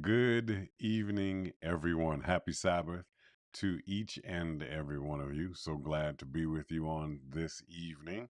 Good evening, everyone. Happy Sabbath to each and every one of you. So glad to be with you on this evening.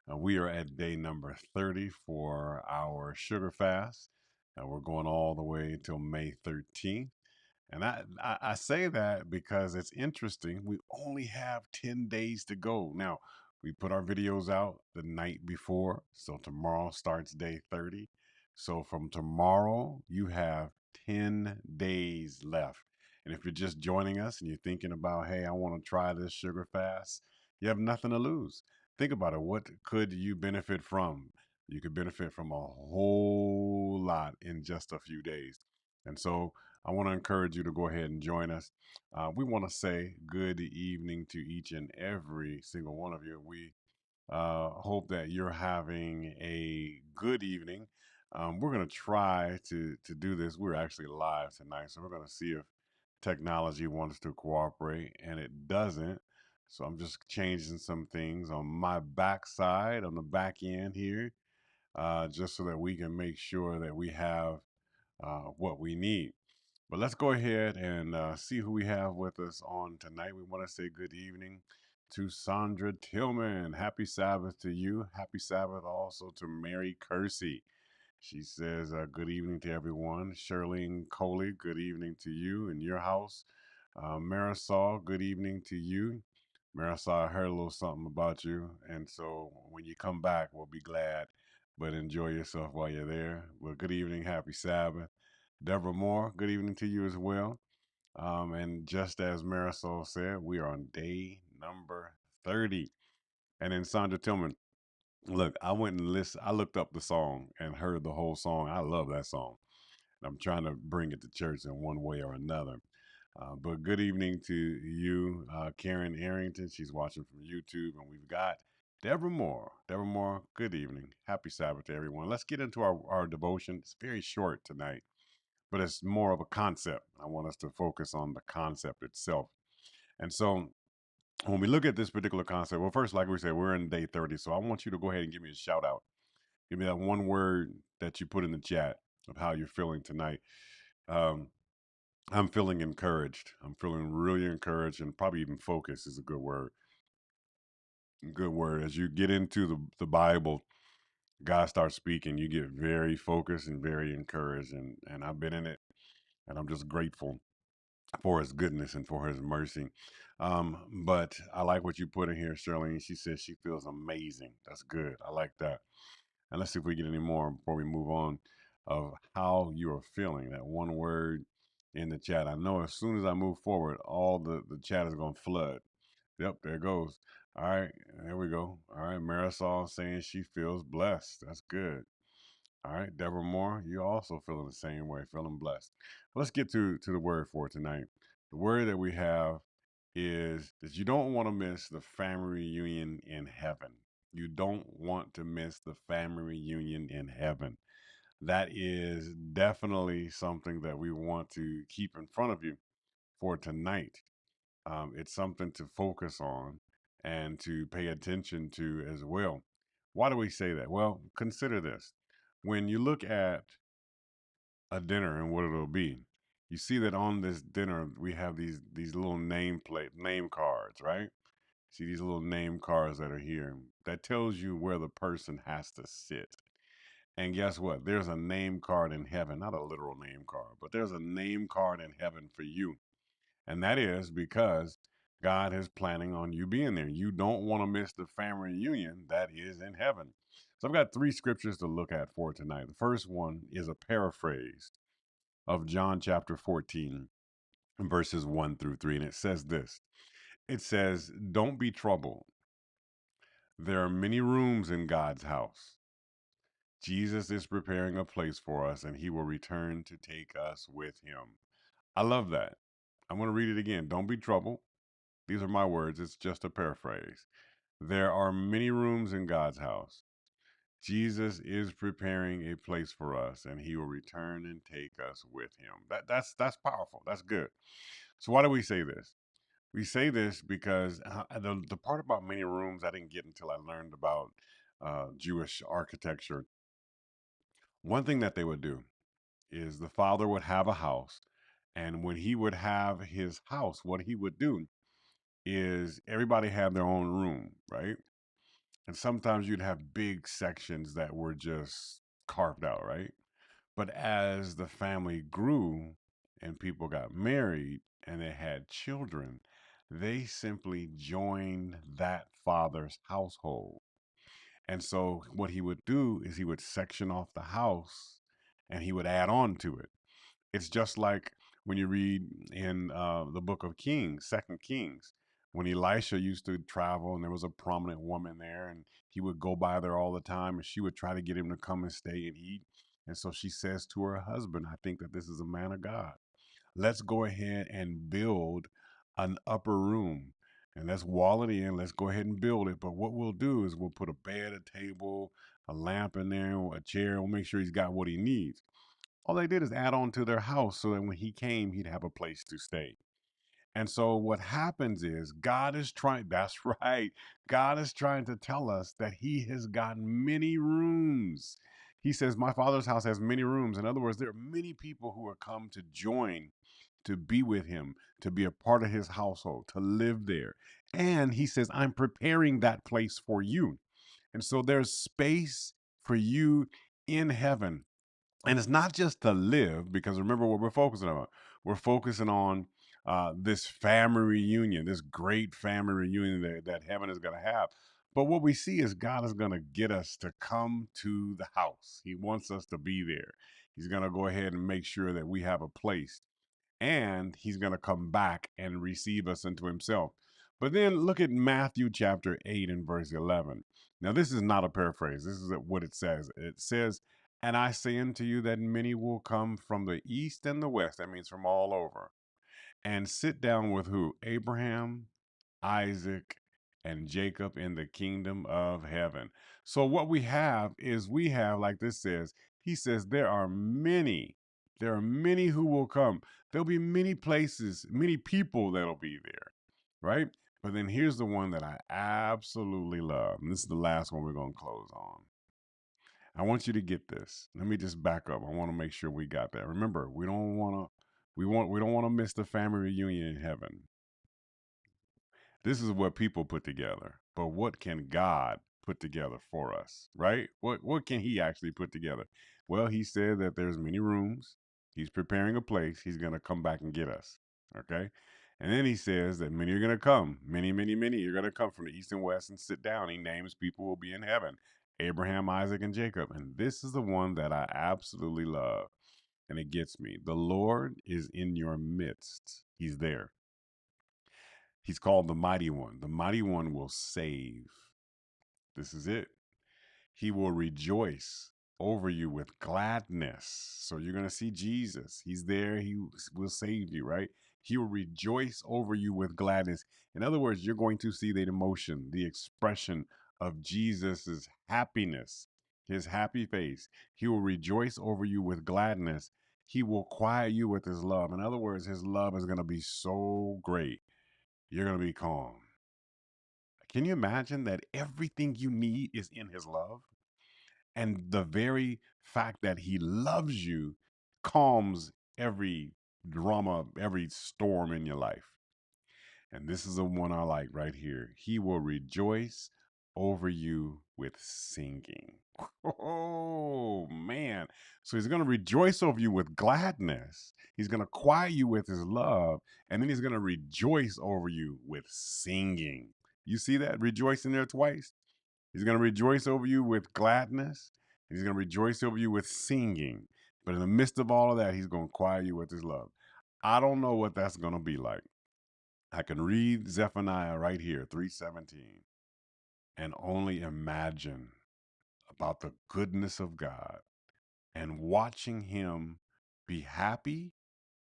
We are at day number 30 for our sugar fast. We're going all the way till May 13th. And I say that because it's interesting. We only have 10 days to go. Now, we put our videos out the night before. So tomorrow starts day 30. So from tomorrow, you have 10 days left. And if you're just joining us and you're thinking about, hey, I want to try this sugar fast, you have nothing to lose. Think about it. What could you benefit from? You could benefit from a whole lot in just a few days. And so I want to encourage you to go ahead and join us. We want to say good evening to each and every single one of you. We hope that you're having a good evening. We're going to try to do this. We're actually live tonight, so we're going to see if technology wants to cooperate, and it doesn't. So I'm just changing some things on my backside, on the back end here, just so that we can make sure that we have what we need. But let's go ahead and see who we have with us on tonight. We want to say good evening to Sandra Tillman. Happy Sabbath to you. Happy Sabbath also to Mary Kersey. She says, good evening to everyone. Shirlene Coley, good evening to you in your house. Marisol, good evening to you. Marisol, I heard a little something about you. And so when you come back, we'll be glad. But enjoy yourself while you're there. Well, good evening. Happy Sabbath. Deborah Moore, good evening to you as well. And just as Marisol said, we are on day number 30. And then Sandra Tillman, look, I went and listened, I looked up the song and heard the whole song. I love that song. I'm trying to bring it to church in one way or another. But good evening to you, Karen Arrington. She's watching from YouTube. And we've got Deborah Moore. Deborah Moore, good evening. Happy Sabbath to everyone. Let's get into our devotion. It's very short tonight, but it's more of a concept. I want us to focus on the concept itself. And so when we look at this particular concept, well, first, like we said, we're in day 30. So I want you to go ahead and give me a shout out. Give me that one word that you put in the chat of how you're feeling tonight. Um, I'm feeling encouraged. I'm feeling really encouraged, and probably even focused is a good word. Good word. As you get into the Bible, God starts speaking, you get very focused and very encouraged. And I've been in it, and I'm just grateful for his goodness and for his mercy. But I like what you put in here, Shirley. She says she feels amazing. That's good. I like that. And let's see if we get any more before we move on of how you are feeling. That one word in the chat. I know as soon as I move forward, all the chat is going to flood. Yep, there it goes. All right, there we go. All right, Marisol saying she feels blessed. That's good. All right, Deborah Moore, you also feeling the same way, feeling blessed. Let's get to the word for tonight. The word that we have is that you don't want to miss the family reunion in heaven. You don't want to miss the family reunion in heaven. That is definitely something that we want to keep in front of you for tonight. It's something to focus on and to pay attention to as well. Why do we say that? Well, consider this. When you look at a dinner and what it'll be, you see that on this dinner we have these little name cards, right? See these little name cards that are here. That tells you where the person has to sit. And guess what? There's a name card in heaven, not a literal name card, but there's a name card in heaven for you. And that is because God is planning on you being there. You don't want to miss the family reunion that is in heaven. So I've got three scriptures to look at for tonight. The first one is a paraphrase of John chapter 14, verses 1 through 3. And it says this. It says, "Don't be troubled. There are many rooms in God's house. Jesus is preparing a place for us, and he will return to take us with him." I love that. I'm going to read it again. Don't be troubled. These are my words. It's just a paraphrase. There are many rooms in God's house. Jesus is preparing a place for us, and he will return and take us with him. That's powerful. That's good. So why do we say this? We say this because the part about many rooms I didn't get until I learned about Jewish architecture. One thing that they would do is the father would have a house, and when he would have his house, what he would do is everybody had their own room, right? And sometimes you'd have big sections that were just carved out, right? But as the family grew and people got married and they had children, they simply joined that father's household. And so what he would do is he would section off the house and he would add on to it. It's just like when you read in the book of Kings, Second Kings, when Elisha used to travel and there was a prominent woman there, and he would go by there all the time, and she would try to get him to come and stay and eat. And so she says to her husband, "I think that this is a man of God. Let's go ahead and build an upper room." And let's wall it in. Let's go ahead and build it. But what we'll do is we'll put a bed, a table, a lamp in there, a chair. We'll make sure he's got what he needs. All they did is add on to their house so that when he came, he'd have a place to stay. And so what happens is God is trying, that's right. God is trying to tell us that he has got many rooms. He says, "My father's house has many rooms." In other words, there are many people who are come to join, to be with him, to be a part of his household, to live there. And he says, "I'm preparing that place for you." And so there's space for you in heaven. And it's not just to live, because remember what we're focusing on. We're focusing on this family reunion, this great family reunion that heaven is going to have. But what we see is God is going to get us to come to the house. He wants us to be there. He's going to go ahead and make sure that we have a place, and he's going to come back and receive us into himself. But then look at Matthew chapter 8 and verse 11. Now, this is not a paraphrase. This is what it says. It says, "And I say unto you that many will come from the east and the west," that means from all over, "and sit down with" who? Abraham, Isaac, and Jacob in the kingdom of heaven. So what we have is we have, like this says, he says there are many who will come. There'll be many places, many people that'll be there, right? But then here's the one that I absolutely love. And this is the last one we're going to close on. I want you to get this. Let me just back up. I want to make sure we got that. Remember, we don't want to miss the family reunion in heaven. This is what people put together. But what can God put together for us, right? What can he actually put together? Well, he said that there's many rooms. He's preparing a place. He's going to come back and get us. Okay? And then he says that many are going to come. Many, many, many are going to come from the east and west and sit down. He names people who will be in heaven. Abraham, Isaac, and Jacob. And this is the one that I absolutely love. And it gets me. The Lord is in your midst. He's there. He's called the Mighty One. The Mighty One will save. This is it. He will rejoice over you with gladness. So you're going to see Jesus. He's there. He will save you, right? He will rejoice over you with gladness. In other words, you're going to see the emotion, the expression of Jesus's happiness, his happy face. He will rejoice over you with gladness. He will quiet you with his love. In other words, his love is going to be so great. You're going to be calm. Can you imagine that everything you need is in his love? And the very fact that he loves you calms every drama, every storm in your life. And this is the one I like right here. He will rejoice over you with singing. Oh, man. So he's going to rejoice over you with gladness. He's going to quiet you with his love. And then he's going to rejoice over you with singing. You see that? Rejoicing there twice. He's going to rejoice over you with gladness. He's going to rejoice over you with singing. But in the midst of all of that, he's going to quiet you with his love. I don't know what that's going to be like. I can read Zephaniah right here, 3:17, and only imagine about the goodness of God and watching him be happy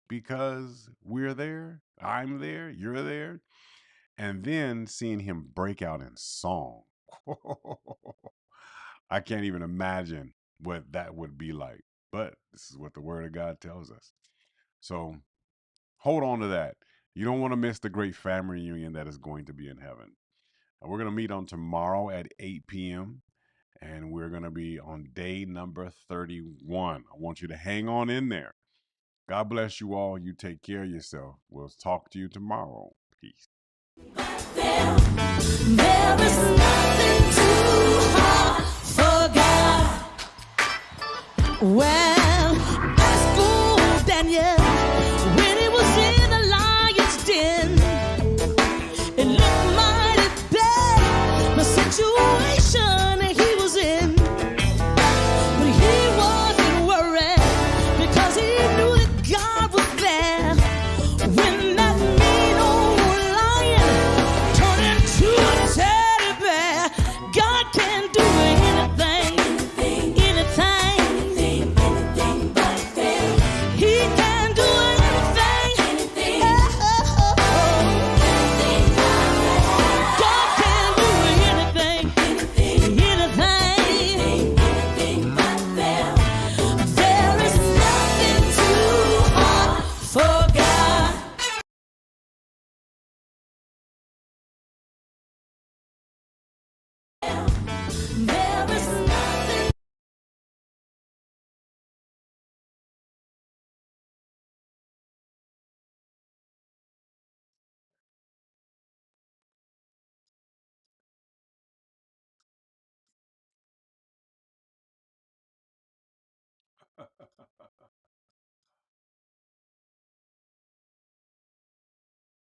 because we're there, I'm there, you're there, and then seeing him break out in song. I can't even imagine what that would be like, but this is what the word of God tells us. So hold on to that. You don't want to miss the great family reunion that is going to be in heaven. We're going to meet on tomorrow at 8 p.m. and we're going to be on day number 31. I want you to hang on in there. God bless you all. You take care of yourself. We'll talk to you tomorrow. Peace. There is nothing too hard for God. Well, ask old Daniel when he was in the lion's den. It looked mighty bad, the situation he was in. But he wasn't worried because he knew that God was there. When that mean old lion turned into a teddy bear, God can do anything, anything, anything but fail. He can do anything, oh, anything but fail. God can do anything, anything but fail. There is nothing too hard for God. There is nothing.